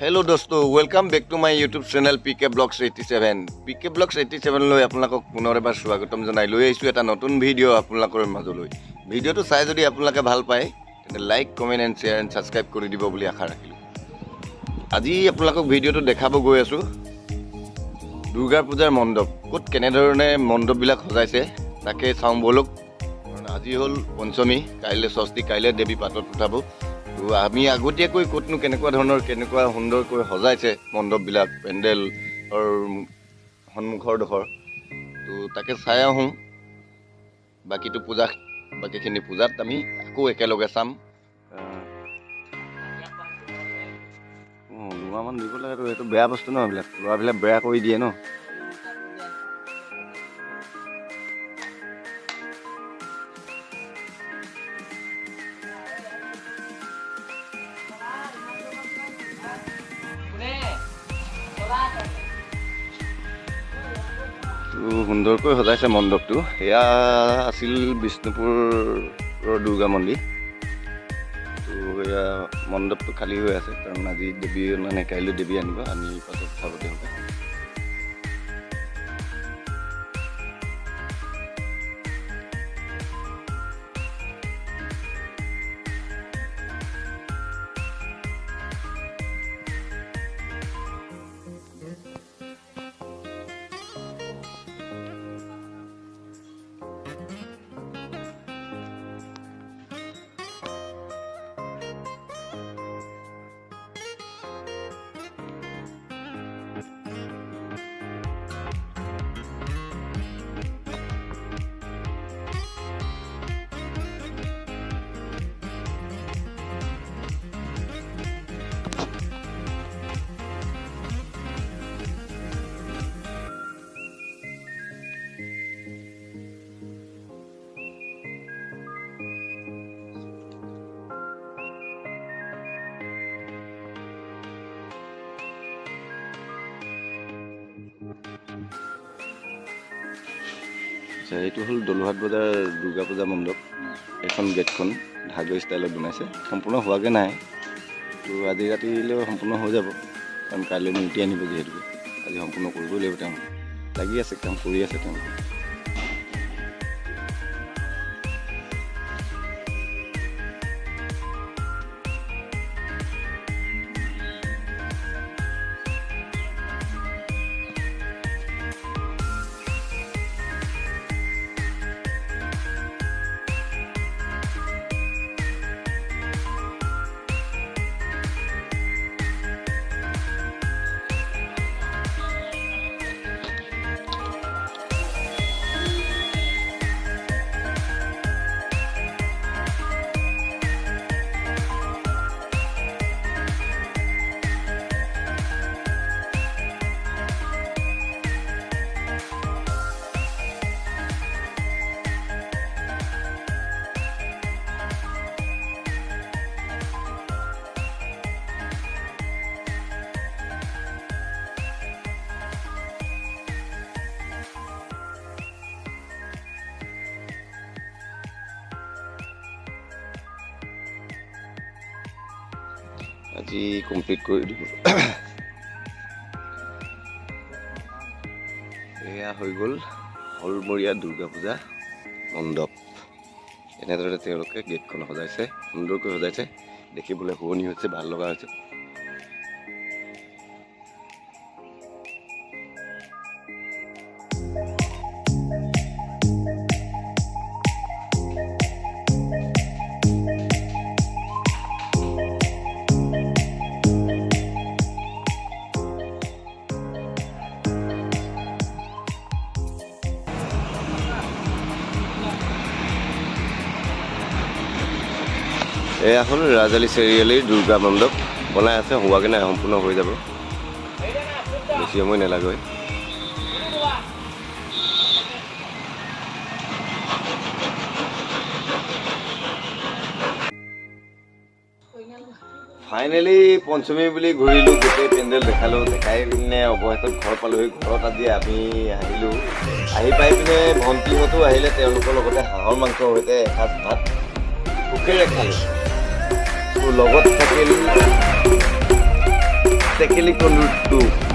Hello dosto, welcome back to my YouTube channel PK Blogs 87. PK Blogs 87 লৈ আপোনালোকক পুনৰ এবাৰ স্বাগতম জনাই লৈ আহিছো এটা নতুন ভিডিঅ' আপোনালোকৰ মাজলৈ। ভিডিঅ'টো চাই যদি আপোনালোকে ভাল পায় তেন্তে like, comment and share and subscribe কৰি দিব বুলি আশা ৰাখিলো। আজি আপোনালোকক ভিডিঅ'টো দেখাব গৈ আছো দুৰ্গা পূজাৰ মণ্ডপ ক'ত কেনেধৰণে মণ্ডপবিলাক সজাইছে তাকে চাওঁ বলক। আজি হ'ল পঞ্চমী, কাইলৈ ষষ্ঠী, কাইলৈ দেৱী পাতত উঠাব। তো আমি আগতীয়াকৈ ক'তনো কেনেকুৱা সুন্দৰকৈ সজাইছে মণ্ডপবিলাক পেণ্ডেলৰ সন্মুখৰ ডোখৰ, তো তাকে চাই আহোঁ। বাকীখিনি পূজাত আমি আকৌ একেলগে চাম। দুমাহমান দিব লাগে, তো এইটো বেয়া বস্তু ন, এইবিলাক ল'ৰাবিলাক বেয়া কৰি দিয়ে ন। সুন্দৰকৈ সজাইছে মণ্ডপটো। এয়া আছিল বিষ্ণুপুৰৰ দুৰ্গা মন্দিৰ। তো এয়া মণ্ডপটো খালী হৈ আছে কাৰণ আজি দেৱী মানে কাইলৈ দেৱী আনিব, আনি পাছত উঠাব তেওঁলোকে। এইটো হ'ল দলুহাট বজাৰ দুৰ্গা পূজা মণ্ডপ। এখন গেটখন ঢাগৈ ষ্টাইলত বনাইছে, সম্পূৰ্ণ হোৱাগৈ নাই। তো আজি ৰাতিলৈও সম্পূৰ্ণ হৈ যাব কাৰণ কাইলৈ মূৰ্তি আনিব, যিহেতুকে আজি সম্পূৰ্ণ কৰিবই লাগিব। তেওঁ লাগি আছে, কাম কৰি আছে তেওঁলোকে। আজি কমপ্লিট কৰি দিব। এয়া হৈ গ'ল হলমৰীয়া দুৰ্গা পূজা মণ্ডপ। এনেদৰে তেওঁলোকে গেটখন সজাইছে, সুন্দৰকৈ সজাইছে, দেখিবলৈ শুৱনি হৈছে, ভাল লগা হৈছে। এয়া হ'ল ৰাজালী চাৰিআলিৰ দুৰ্গা মণ্ডপ। বনাই আছে, হোৱাগৈ নাই, সম্পূৰ্ণ হৈ যাব, বেছি সময় নালাগে। ফাইনেলি পঞ্চমী বুলি ঘূৰিলোঁ, গোটেই পেণ্ডেল দেখালোঁ, দেখাই পিনে অৱশেষত ঘৰ পালোহি। ঘৰত আজি আমি আহিলোঁ, আহি পাই পিনে ভণ্টিহঁতো আহিলে, তেওঁলোকৰ লগতে হাঁহৰ মাংসৰ সৈতে এসাঁজ ভাত সুখেৰে খালোঁ। লগত থাকিল click on route 2.